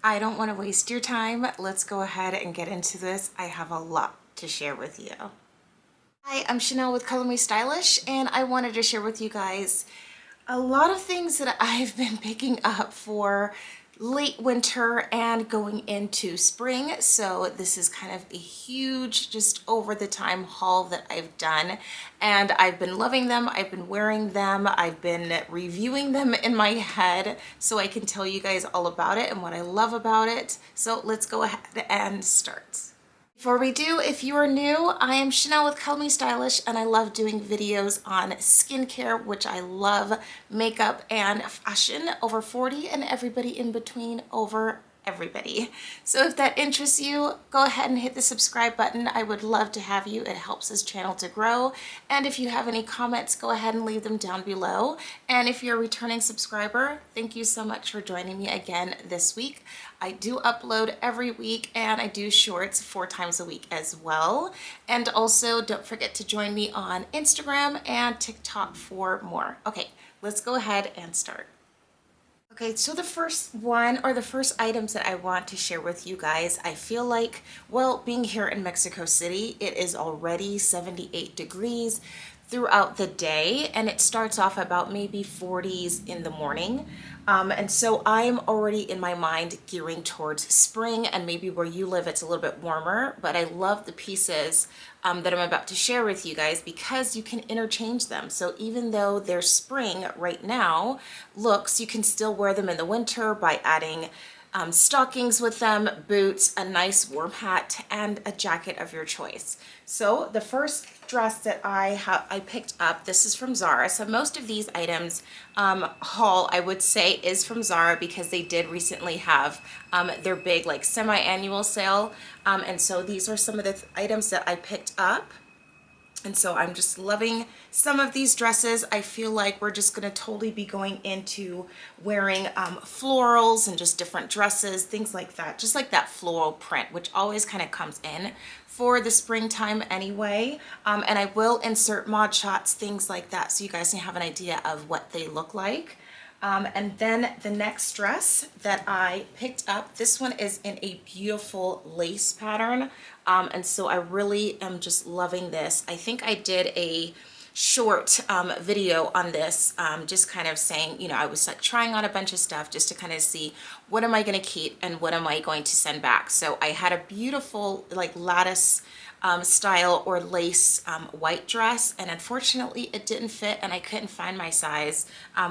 I don't want to waste your time. Let's go ahead and get into this. I have a lot to share with you. Hi, I'm Chanel with Color Me Stylish, and I wanted to share with you guys a lot of things that I've been picking up for late winter and going into spring. So this is kind of a huge, just over the time haul that I've done, and I've been loving them. I've been wearing them. I've been reviewing them in my head so I can tell you guys all about it and what I love about it. So let's go ahead and start. Before we do, if you are new, I am Chanel with Color Me Stylish, and I love doing videos on skincare, which I love, makeup, and fashion, over 40, and everybody in between, over everybody. So if that interests you, go ahead and hit the subscribe button. I would love to have you. It helps this channel to grow. And if you have any comments, go ahead and leave them down below. And if you're a returning subscriber, thank you so much for joining me again this week. I do upload every week, and I do shorts 4 times a week as well. And also don't forget to join me on Instagram and TikTok for more. Okay, let's go ahead and start. Okay, so the first one, or the first items that I want to share with you guys, I feel like, well, being here in Mexico City, it is already 78 degrees throughout the day, and it starts off about maybe 40s in the morning. And so I'm already in my mind gearing towards spring, and maybe where you live it's a little bit warmer, but I love the pieces that I'm about to share with you guys because you can interchange them. So even though they're spring right now looks, you can still wear them in the winter by adding stockings with them, boots, a nice warm hat, and a jacket of your choice. So the first dress that I picked up, this is from Zara. So most of these items haul, I would say, is from Zara because they did recently have their big like semi-annual sale. And so these are some of the items that I picked up. And so I'm just loving some of these dresses. I feel like we're just gonna totally be going into wearing florals and just different dresses, things like that. Just like that floral print, which always kind of comes in for the springtime anyway. And I will insert mod shots, things like that, so you guys can have an idea of what they look like. And then the next dress that I picked up, this one is in a beautiful lace pattern. And so I really am just loving this. I think I did a short video on this, just kind of saying, you know, I was like trying on a bunch of stuff just to kind of see what am I going to keep and what am I going to send back. So I had a beautiful like lattice style or lace white dress, and unfortunately it didn't fit and I couldn't find my size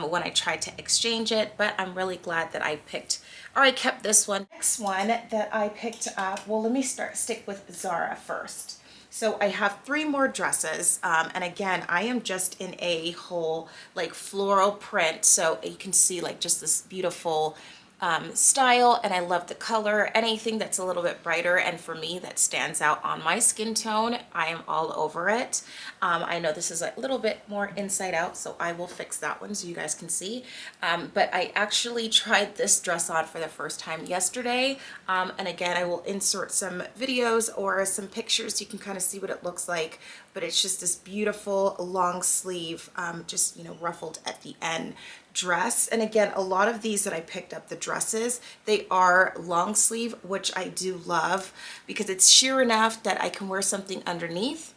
when I tried to exchange it, but I'm really glad that I kept this one. Next one that I picked up, well, let me stick with Zara first. So I have 3 more dresses, and again, I am just in a whole like floral print, so you can see like just this beautiful style, and I love the color. Anything that's a little bit brighter and for me that stands out on my skin tone, I am all over it. I know this is a little bit more inside out, so I will fix that one so you guys can see. But I actually tried this dress on for the first time yesterday, and again, I will insert some videos or some pictures so you can kind of see what it looks like. But it's just this beautiful long sleeve, just, you know, ruffled at the end dress. And again, a lot of these that I picked up, the dresses, they are long sleeve, which I do love because it's sheer enough that I can wear something underneath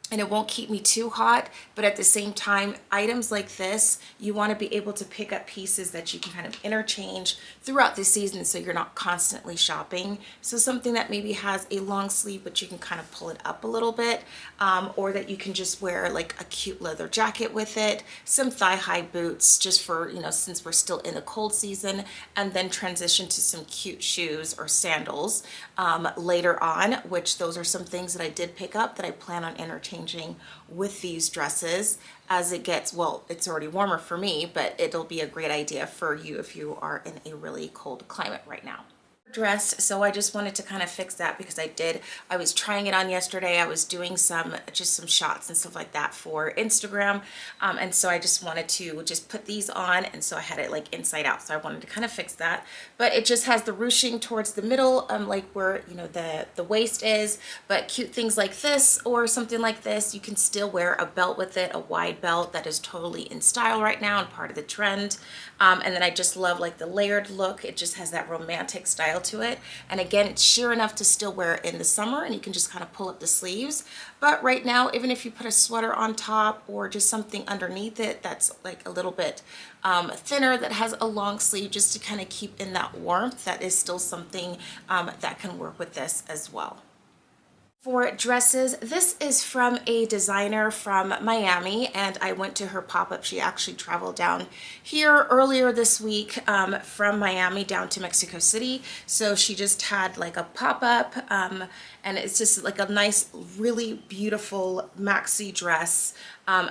and it won't keep me too hot. But at the same time, items like this, you want to be able to pick up pieces that you can kind of interchange throughout the season so you're not constantly shopping. So something that maybe has a long sleeve but you can kind of pull it up a little bit, or that you can just wear like a cute leather jacket with it, some thigh-high boots just for, you know, since we're still in the cold season, and then transition to some cute shoes or sandals later on, which those are some things that I did pick up that I plan on interchanging with these dresses as it gets, well, it's already warmer for me, but it'll be a great idea for you if you are in a really cold climate right now. dress, so I just wanted to kind of fix that because I was trying it on yesterday. I was doing just some shots and stuff like that for Instagram, and so I just wanted to just put these on, and so I had it like inside out, so I wanted to kind of fix that. But it just has the ruching towards the middle, like where, you know, the waist is. But cute things like this or something like this, you can still wear a belt with it, a wide belt that is totally in style right now and part of the trend. And then I just love like the layered look. It just has that romantic style to it. And again, it's sheer enough to still wear in the summer, and you can just kind of pull up the sleeves. But right now, even if you put a sweater on top or just something underneath it that's like a little bit thinner, that has a long sleeve, just to kind of keep in that warmth, that is still something that can work with this as well. For dresses, this is from a designer from Miami, and I went to her pop-up. She actually traveled down here earlier this week from Miami down to Mexico City. So she just had like a pop-up, and it's just like a nice, really beautiful maxi dress.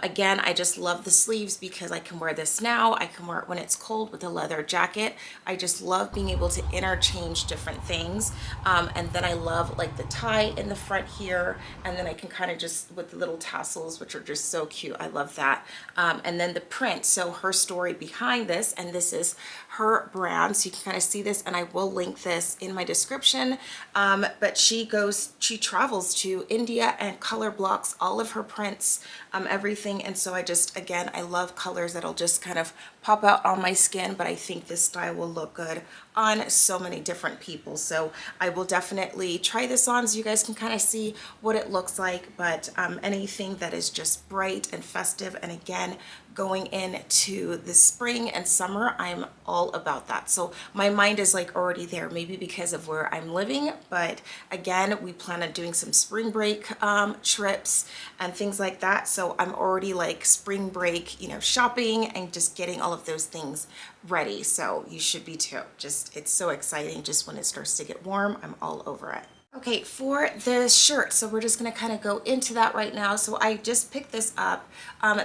Again, I just love the sleeves because I can wear this now. I can wear it when it's cold with a leather jacket. I just love being able to interchange different things. And then I love like the tie in the front here. And then I can kind of just, with the little tassels, which are just so cute. I love that. And then the print. So her story behind this, and this is her brand. So you can kind of see this, and I will link this in my description. But she travels to India and color blocks all of her prints, everything. And so I just, again, I love colors that'll just kind of pop out on my skin, but I think this style will look good on so many different people. So I will definitely try this on so you guys can kind of see what it looks like. But anything that is just bright and festive, and again, going into the spring and summer, I'm all about that. So my mind is like already there, maybe because of where I'm living. But again, we plan on doing some spring break trips and things like that. So I'm already like spring break, you know, shopping and just getting all of those things ready. So you should be too. Just, it's so exciting. Just when it starts to get warm, I'm all over it. Okay, for the shirt, so we're just gonna kind of go into that right now. So I just picked this up.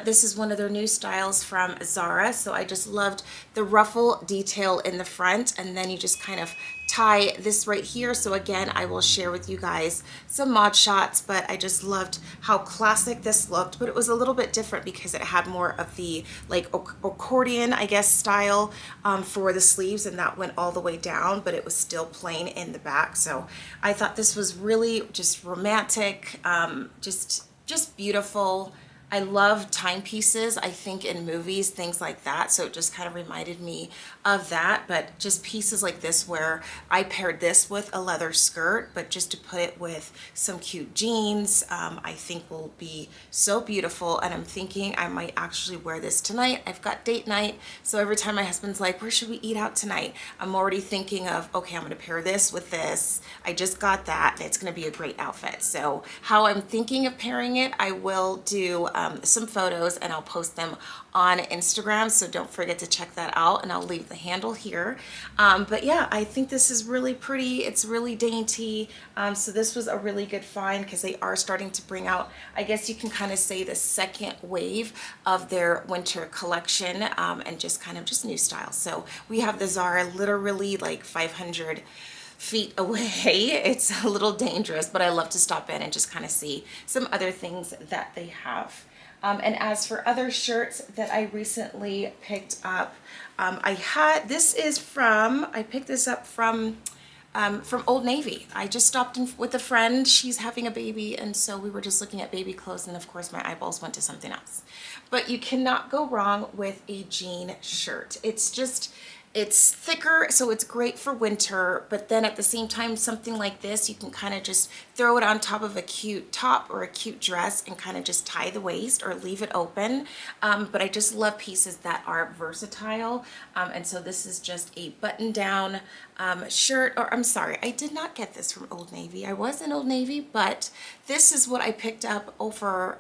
This is one of their new styles from Zara. So I just loved the ruffle detail in the front, and then you just kind of tie this right here. So again, I will share with you guys some mod shots, but I just loved how classic this looked. But it was a little bit different because it had more of the like accordion, I guess, style for the sleeves, and that went all the way down, but it was still plain in the back. So I thought this was really just romantic, just beautiful. I love timepieces, I think, in movies, things like that. So it just kind of reminded me of that. But just pieces like this where I paired this with a leather skirt, but just to put it with some cute jeans, I think will be so beautiful. And I'm thinking I might actually wear this tonight. I've got date night. So every time my husband's like, where should we eat out tonight? I'm already thinking of, okay, I'm going to pair this with this. I just got that. It's going to be a great outfit. So how I'm thinking of pairing it, I will do some photos and I'll post them on Instagram. So don't forget to check that out, and I'll leave the handle here. But yeah, I think this is really pretty. It's really dainty. So this was a really good find because they are starting to bring out, I guess you can kind of say, the second wave of their winter collection, and just kind of just new style. So we have the Zara literally like 500 feet away. It's a little dangerous, but I love to stop in and just kind of see some other things that they have. And as for other shirts that I recently picked up, I picked this up from Old Navy. I just stopped in with a friend. She's having a baby, and so we were just looking at baby clothes, and of course my eyeballs went to something else. But you cannot go wrong with a jean shirt. It's thicker, so it's great for winter, but then at the same time, something like this, you can kind of just throw it on top of a cute top or a cute dress and kind of just tie the waist or leave it open. But I just love pieces that are versatile. And so this is just a button-down shirt, or I'm sorry, I did not get this from Old Navy. I was in Old Navy, but this is what I picked up over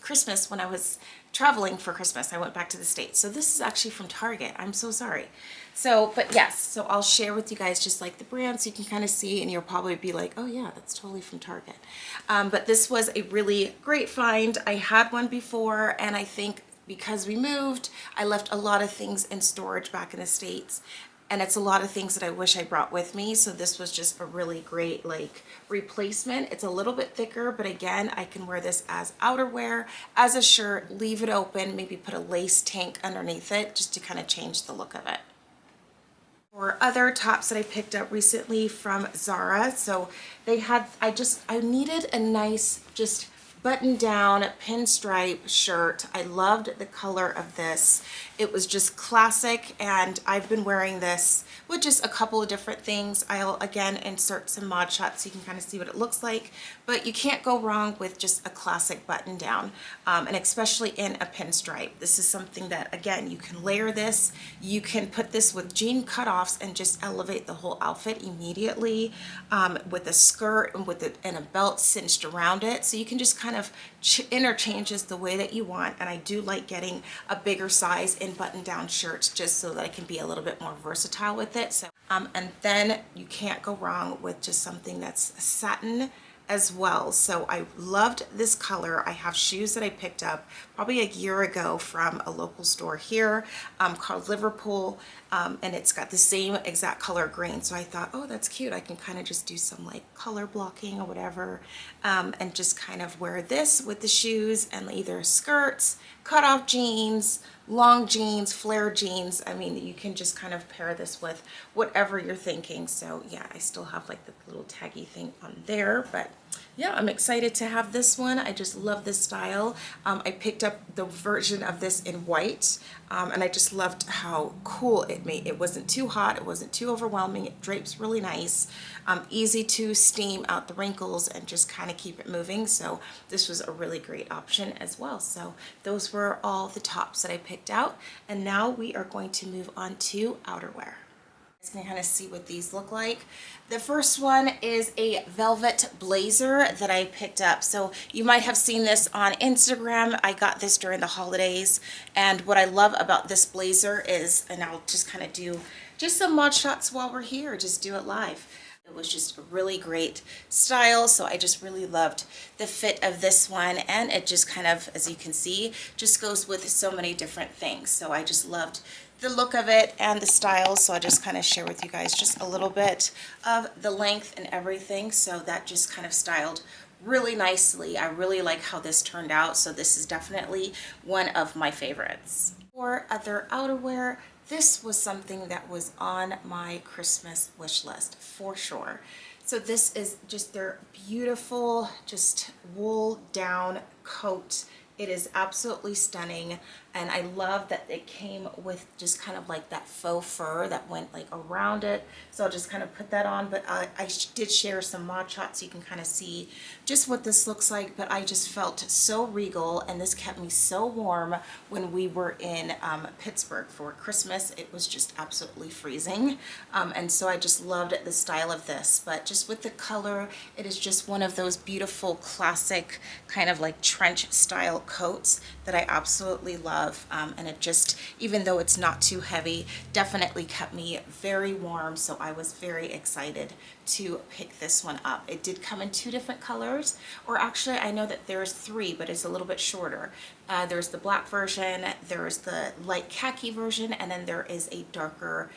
Christmas when I was traveling for Christmas. I went back to the States. So this is actually from Target. I'm so sorry. So, but yes, so I'll share with you guys just like the brand so you can kind of see, and you'll probably be like, oh yeah, that's totally from Target. But this was a really great find. I had one before, and I think because we moved, I left a lot of things in storage back in the States. and it's a lot of things that I wish I brought with me. So this was just a really great like replacement. It's a little bit thicker, but again, I can wear this as outerwear, as a shirt, leave it open, maybe put a lace tank underneath it just to kind of change the look of it. Or other tops that I picked up recently from Zara. So they had, I needed a nice just button down pinstripe shirt. I loved the color of this. It was just classic, and I've been wearing this with just a couple of different things. I'll again insert some mod shots so you can kind of see what it looks like, but you can't go wrong with just a classic button down, and especially in a pinstripe. This is something that, again, you can layer this, you can put this with jean cutoffs and just elevate the whole outfit immediately, with a skirt and and a belt cinched around it, so you can just kind of interchanges the way that you want. And I do like getting a bigger size in button down shirts just so that I can be a little bit more versatile with it. So and then you can't go wrong with just something that's satin as well. So I loved this color. I have shoes that I picked up probably a year ago from a local store here, called Liverpool, and it's got the same exact color green. So I thought, oh, that's cute. I can kind of just do some like color blocking or whatever, and just kind of wear this with the shoes and either skirts, cut off jeans, long jeans, flare jeans. I mean, you can just kind of pair this with whatever you're thinking. So yeah, I still have like the little taggy thing on there, but yeah, I'm excited to have this one. I just love this style. I picked up the version of this in white, and I just loved how cool it made. It wasn't too hot, it wasn't too overwhelming. It drapes really nice, easy to steam out the wrinkles and just kind of keep it moving. So this was a really great option as well. So those were all the tops that I picked out, and now we are going to move on to outerwear. You can kind of see what these look like. The first one is a velvet blazer that I picked up. So you might have seen this on Instagram. I got this during the holidays, and what I love about this blazer is, and I'll just kind of do just some mod shots while we're here, just do it live. It was just a really great style, so I just really loved the fit of this one, and it just kind of, as you can see, just goes with so many different things. So I just loved the look of it and the style, so I'll just kind of share with you guys just a little bit of the length and everything. So that just kind of styled really nicely. I really like how this turned out, so this is definitely one of my favorites. For other outerwear, this was something that was on my Christmas wish list for sure. So this is just their beautiful, just wool down coat. It is absolutely stunning, and I love that it came with just kind of like that faux fur that went like around it. So I'll just kind of put that on, but I did share some mod shots so you can kind of see just what this looks like. But I just felt so regal, and this kept me so warm when we were in Pittsburgh for Christmas. It was just absolutely freezing, and so I just loved the style of this. But just with the color, it is just one of those beautiful classic kind of like trench style coats that I absolutely love, and it just, even though it's not too heavy, definitely kept me very warm. So I was very excited to pick this one up. It did come in two different colors, or actually I know that there's three, but it's a little bit shorter. There's the black version, there's the light khaki version, and then there is a darker,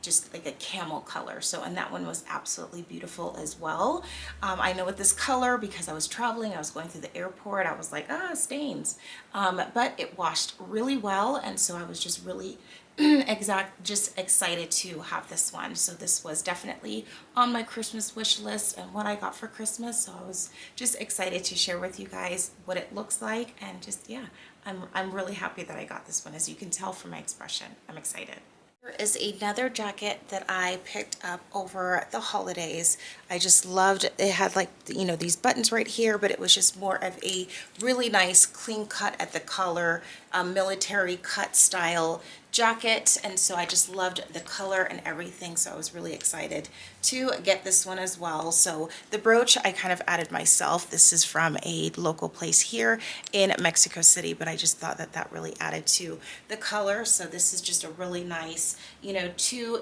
just like a camel color. So, and that one was absolutely beautiful as well. I know with this color, because I was traveling, I was going through the airport, I was like, stains. But it washed really well, and so I was just really just excited to have this one. So this was definitely on my Christmas wish list and what I got for Christmas. So I was just excited to share with you guys what it looks like, and just, yeah, I'm really happy that I got this one. As you can tell from my expression, I'm excited. There is another jacket that I picked up over the holidays. I just loved it. It had like, you know, these buttons right here, but it was just more of a really nice clean cut at the collar, military cut style jacket, and so I just loved the color and everything. So I was really excited to get this one as well. So the brooch I kind of added myself. This is from a local place here in Mexico City, but I just thought that that really added to the color. So this is just a really nice, you know,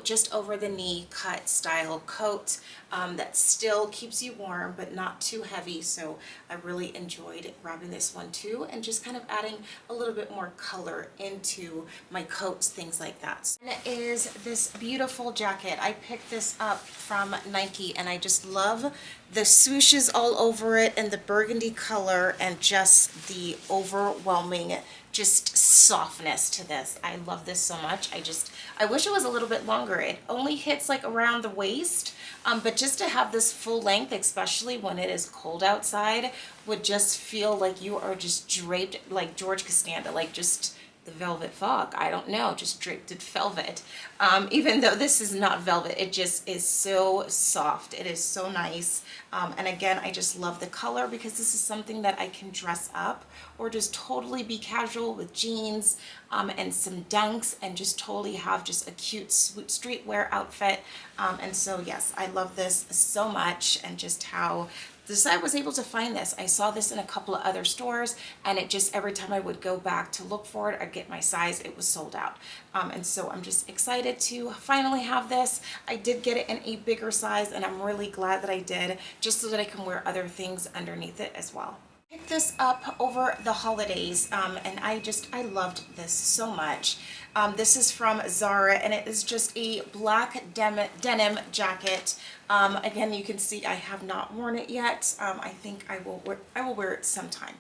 just over the knee cut style coat, that still keeps you warm but not too heavy. So I really enjoyed grabbing this one too, and just kind of adding a little bit more color into my coat coats, things like that. And it is this beautiful jacket. I picked this up from Nike, and I just love the swooshes all over it and the burgundy color and just the overwhelming just softness to this. I love this so much. I wish it was a little bit longer. It only hits like around the waist, but just to have this full length, especially when it is cold outside, would just feel like you are just draped like George Costanza, like just the velvet fog. I don't know, just draped in velvet. Even though this is not velvet, it just is so soft. It is so nice. And again, I just love the color because this is something that I can dress up or just totally be casual with jeans and some dunks and just totally have just a cute streetwear outfit. And so yes, I love this so much, and just how I was able to find this. I saw this in a couple of other stores, and it just, every time I would go back to look for it or get my size, it was sold out. And so I'm just excited to finally have this. I did get it in a bigger size, and I'm really glad that I did, just so that I can wear other things underneath it as well. Picked this up over the holidays, and I loved this so much. This is from Zara, and it is just a black denim jacket. Again, you can see I have not worn it yet. I think I will wear it sometime.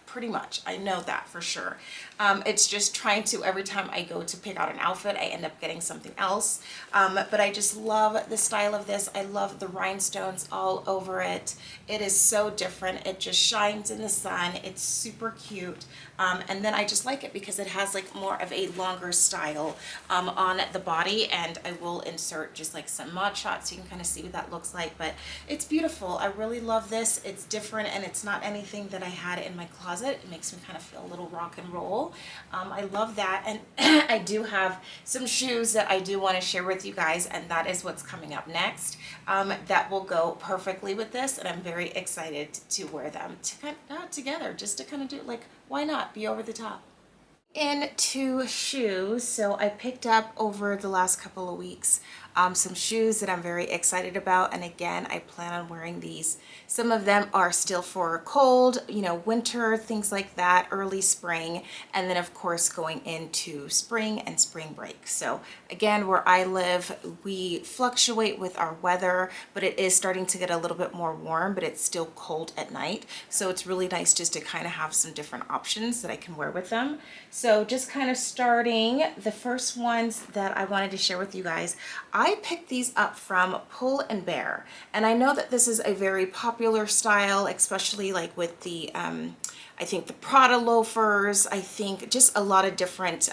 Pretty much, I know that for sure. It's just trying to, every time I go to pick out an outfit, I end up getting something else. But I just love the style of this. I love the rhinestones all over it. It is so different. It just shines in the sun. It's super cute. And then I just like it because it has like more of a longer style on the body, and I will insert just like some mod shots so you can kind of see what that looks like. But it's beautiful. I really love this. It's different, and it's not anything that I had in my closet. It makes me kind of feel a little rock and roll. I love that. And I do have some shoes that I do want to share with you guys, and that is what's coming up next. That will go perfectly with this, and I'm very excited to wear them together, just to kind of do, like, why not be over the top? Into shoes, so I picked up over the last couple of weeks some shoes that I'm very excited about, and again, I plan on wearing these. Some of them are still for cold, you know, winter, things like that, early spring, and then of course going into spring and spring break. So again, where I live, we fluctuate with our weather, but it is starting to get a little bit more warm, but it's still cold at night. So it's really nice just to kind of have some different options that I can wear with them. So just kind of starting, the first ones that I wanted to share with you guys, I picked these up from Pull and Bear, and I know that this is a very popular style, especially like with the I think the Prada loafers. I think just a lot of different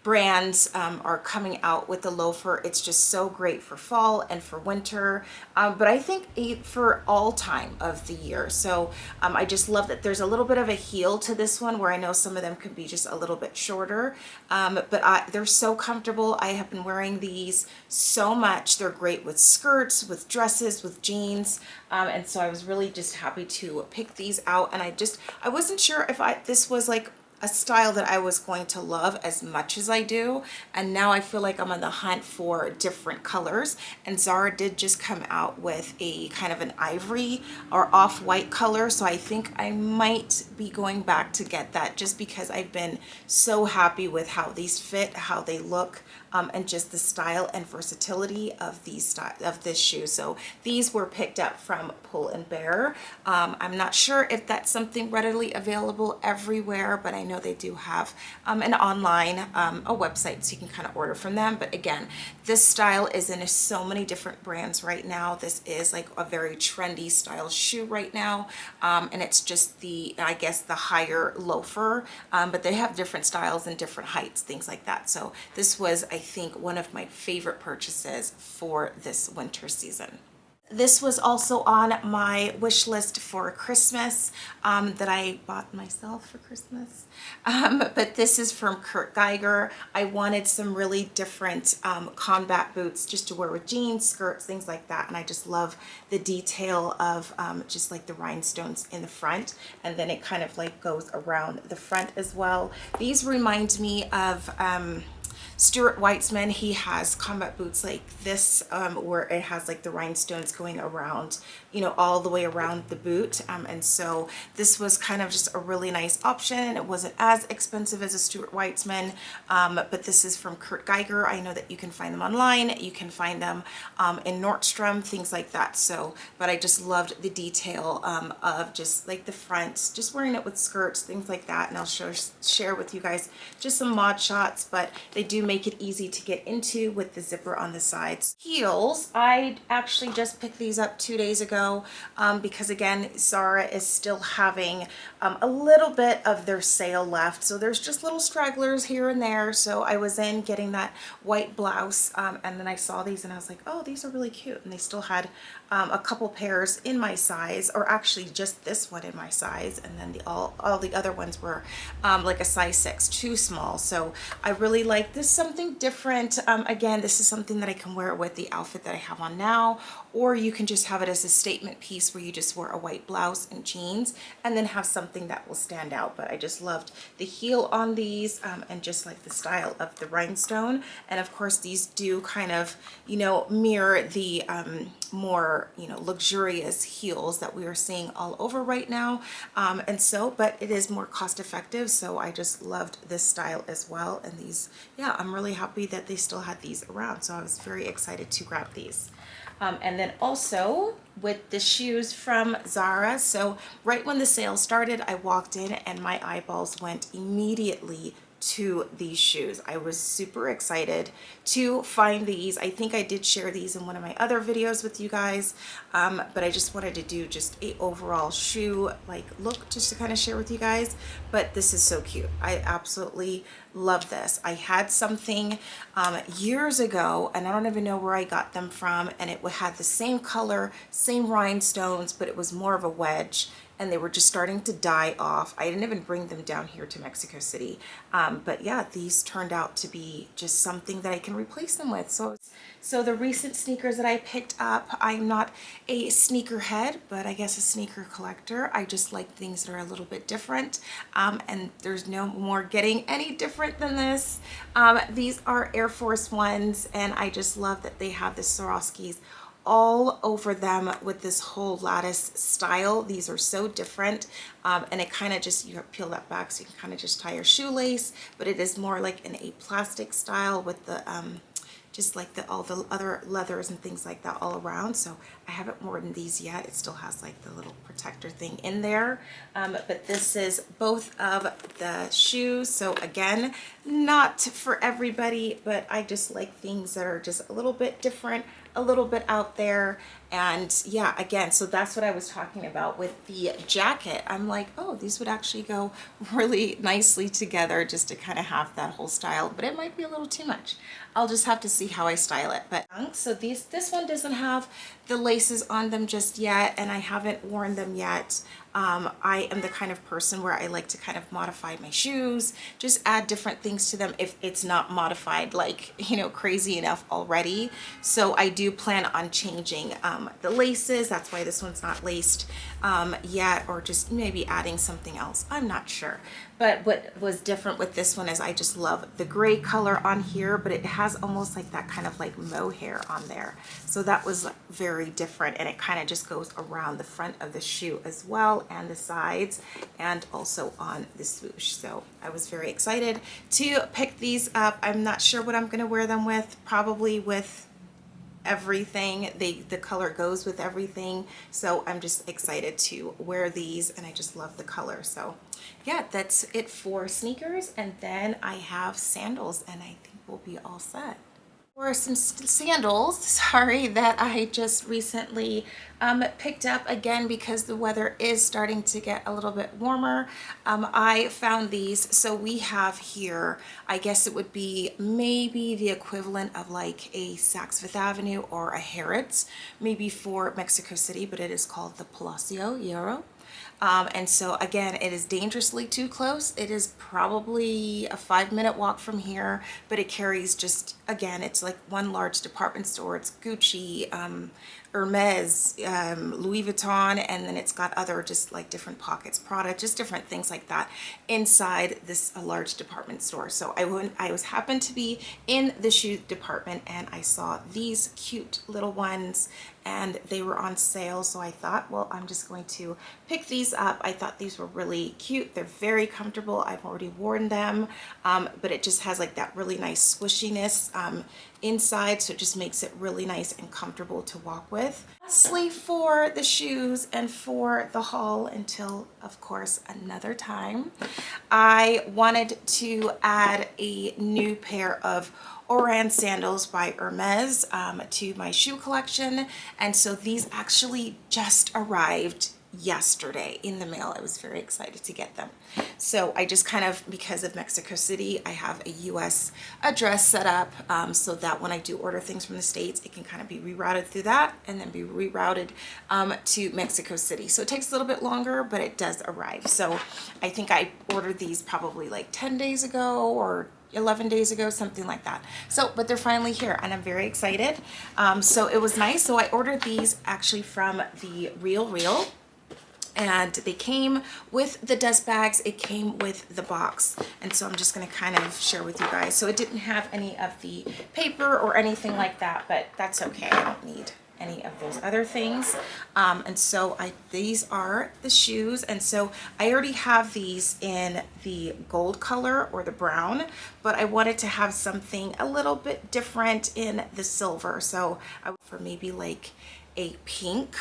brands are coming out with the loafer. It's just so great for fall and for winter, but I think for all time of the year. So I just love that there's a little bit of a heel to this one, where I know some of them could be just a little bit shorter, but they're so comfortable. I have been wearing these so much. They're great with skirts, with dresses, with jeans, and so I was really just happy to pick these out. And I wasn't sure if this was like a style that I was going to love as much as I do, and now I feel like I'm on the hunt for different colors, and Zara did just come out with a kind of an ivory or off-white color, so I think I might be going back to get that, just because I've been so happy with how these fit, how they look, and just the style and versatility of this shoe. So these were picked up from Pull and Bear. I'm not sure if that's something readily available everywhere, but I know they do have an online a website, so you can kind of order from them. But again, this style is in so many different brands right now. This is like a very trendy style shoe right now, and it's just I guess the higher loafer, but they have different styles and different heights, things like that. So this was, I think, one of my favorite purchases for this winter season. This was also on my wish list for Christmas, that I bought myself for Christmas. But this is from Kurt Geiger. I wanted some really different combat boots just to wear with jeans, skirts, things like that. And I just love the detail of just like the rhinestones in the front. And then it kind of like goes around the front as well. These remind me of Stuart Weitzman, he has combat boots like this, where it has like the rhinestones going around, you know, all the way around the boot. And so this was kind of just a really nice option. It wasn't as expensive as a Stuart Weitzman, but this is from Kurt Geiger. I know that you can find them online. You can find them in Nordstrom, things like that. So, but I just loved the detail of just like the front, just wearing it with skirts, things like that. And I'll share with you guys just some mod shots, but they do make it easy to get into with the zipper on the sides. Heels, I actually just picked these up 2 days ago because again, Zara is still having a little bit of their sale left. So there's just little stragglers here and there. So I was in getting that white blouse and then I saw these and I was like, oh, these are really cute. And they still had a couple pairs in my size, or actually just this one in my size, and then all the other ones were like a size 6, too small. So I really like this, something different. Again, this is something that I can wear with the outfit that I have on now, or you can just have it as a statement piece where you just wear a white blouse and jeans and then have something that will stand out. But I just loved the heel on these and just like the style of the rhinestone. And of course these do kind of, you know, mirror the more, you know, luxurious heels that we are seeing all over right now. And so, but it is more cost effective. So I just loved this style as well. And these, yeah, I'm really happy that they still had these around. So I was very excited to grab these. And then also with the shoes from Zara. So right when the sale started, I walked in and my eyeballs went immediately to these shoes. I was super excited to find these. I think I did share these in one of my other videos with you guys, but I just wanted to do just a overall shoe like look just to kind of share with you guys. But this is so cute. I absolutely love this. I had something years ago and I don't even know where I got them from, and it had the same color, same rhinestones, but it was more of a wedge and they were just starting to die off. I didn't even bring them down here to Mexico City. But yeah, these turned out to be just something that I can replace them with. So the recent sneakers that I picked up, I'm not a sneakerhead, but I guess a sneaker collector. I just like things that are a little bit different. And there's no more getting any different than this. These are Air Force Ones, and I just love that they have the Swarovskis all over them with this whole lattice style. These are so different, and it kind of just, you peel that back so you can kind of just tie your shoelace, but it is more like in a plastic style with the just like all the other leathers and things like that all around. So I haven't worn these yet. It still has like the little protector thing in there. But this is both of the shoes. So again, not for everybody, but I just like things that are just a little bit different, a little bit out there. And yeah, again, so that's what I was talking about with the jacket. I'm like, oh, these would actually go really nicely together just to kind of have that whole style, but it might be a little too much. I'll just have to see how I style it. But so this one doesn't have the laces on them just yet, and I haven't worn them yet. I am the kind of person where I like to kind of modify my shoes, just add different things to them if it's not modified like, you know, crazy enough already. So I do plan on changing the laces. That's why this one's not laced yet, or just maybe adding something else. I'm not sure. But what was different with this one is I just love the gray color on here, but it has almost like that kind of like mohair on there. So that was very different, and it kind of just goes around the front of the shoe as well, and the sides, and also on the swoosh. So I was very excited to pick these up. I'm not sure what I'm going to wear them with, probably with everything. The color goes with everything, so I'm just excited to wear these, and I just love the color. So yeah, that's it for sneakers, and then I have sandals, and I think we'll be all set. For some sandals, sorry, that I just recently picked up again because the weather is starting to get a little bit warmer. I found these. So we have here, I guess it would be maybe the equivalent of like a Saks Fifth Avenue or a Harrods, maybe for Mexico City, but it is called the Palacio Hierro. And so again, it is dangerously too close. It is probably a 5-minute walk from here, but it carries just, again, it's like one large department store. It's Gucci, Hermes, Louis Vuitton, and then it's got other just like different pockets, Prada, just different things like that inside this a large department store. So I was happened to be in the shoe department and I saw these cute little ones and they were on sale. So I thought, well, I'm just going to pick these up. I thought these were really cute. They're very comfortable. I've already worn them, but it just has like that really nice squishiness inside, so it just makes it really nice and comfortable to walk with. Lastly, for the shoes and for the haul, until of course another time, I wanted to add a new pair of Oran sandals by Hermes to my shoe collection, and so these actually just arrived yesterday in the mail. I was very excited to get them. So I just kind of, because of Mexico City, I have a US address set up so that when I do order things from the States, it can kind of be rerouted through that and then be rerouted to Mexico City. So it takes a little bit longer, but it does arrive. So I think I ordered these probably like 10 days ago or 11 days ago, something like that. So, but they're finally here and I'm very excited. So it was nice. So I ordered these actually from the Real, and they came with the dust bags. It came with the box, and so I'm just going to kind of share with you guys. So it didn't have any of the paper or anything like that, but that's okay. I don't need any of those other things. And so these are the shoes, and so I already have these in the gold color or the brown, but I wanted to have something a little bit different in the silver. So for maybe like a pink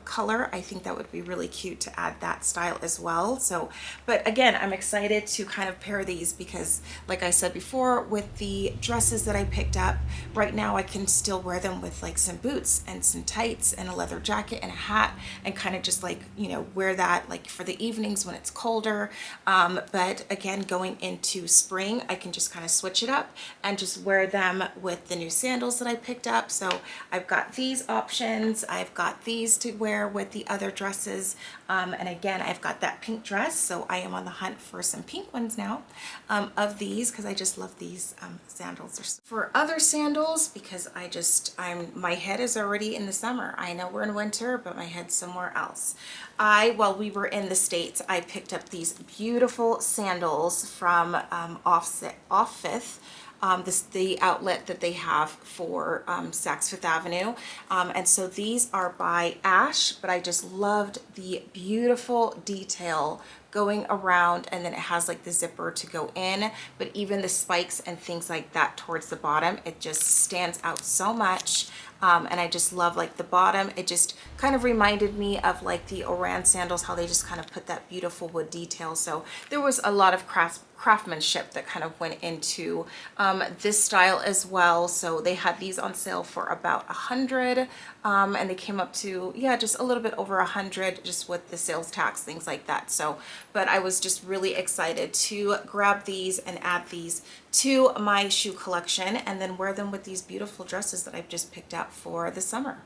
color, I think that would be really cute to add that style as well. So, but again, I'm excited to kind of pair these because like I said before, with the dresses that I picked up, right now I can still wear them with like some boots and some tights and a leather jacket and a hat and kind of just like, you know, wear that like for the evenings when it's colder. But again, going into spring, I can just kind of switch it up and just wear them with the new sandals that I picked up. So I've got these options. I've got these to wear with the other dresses. And again, I've got that pink dress. So I am on the hunt for some pink ones now of these because I just love these sandals. For other sandals, because my head is already in the summer. I know we're in winter, but my head's somewhere else. While we were in the States, I picked up these beautiful sandals from Off Fifth. The outlet that they have for Saks Fifth Avenue. And so these are by Ash, but I just loved the beautiful detail going around, and then it has like the zipper to go in, but even the spikes and things like that towards the bottom, it just stands out so much. And I just love like the bottom. It just kind of reminded me of like the Oran sandals, how they just kind of put that beautiful wood detail. So there was a lot of craftsmanship that kind of went into this style as well. So they had these on sale for about $100, and they came up to, yeah, just a little bit over $100 just with the sales tax, things like that. So, but I was just really excited to grab these and add these to my shoe collection and then wear them with these beautiful dresses that I've just picked up for the summer.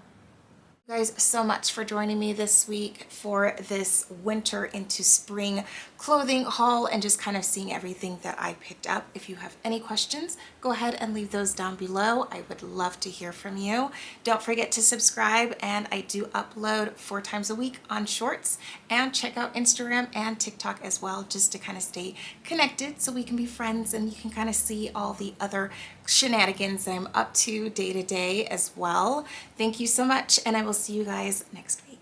You guys so much for joining me this week for this winter into spring clothing haul and just kind of seeing everything that I picked up. If you have any questions, go ahead and leave those down below. I would love to hear from you. Don't forget to subscribe, and I do upload 4 times a week on Shorts, and check out Instagram and TikTok as well, just to kind of stay connected so we can be friends and you can kind of see all the other shenanigans I'm up to day as well. Thank you so much, and I will see you guys next week.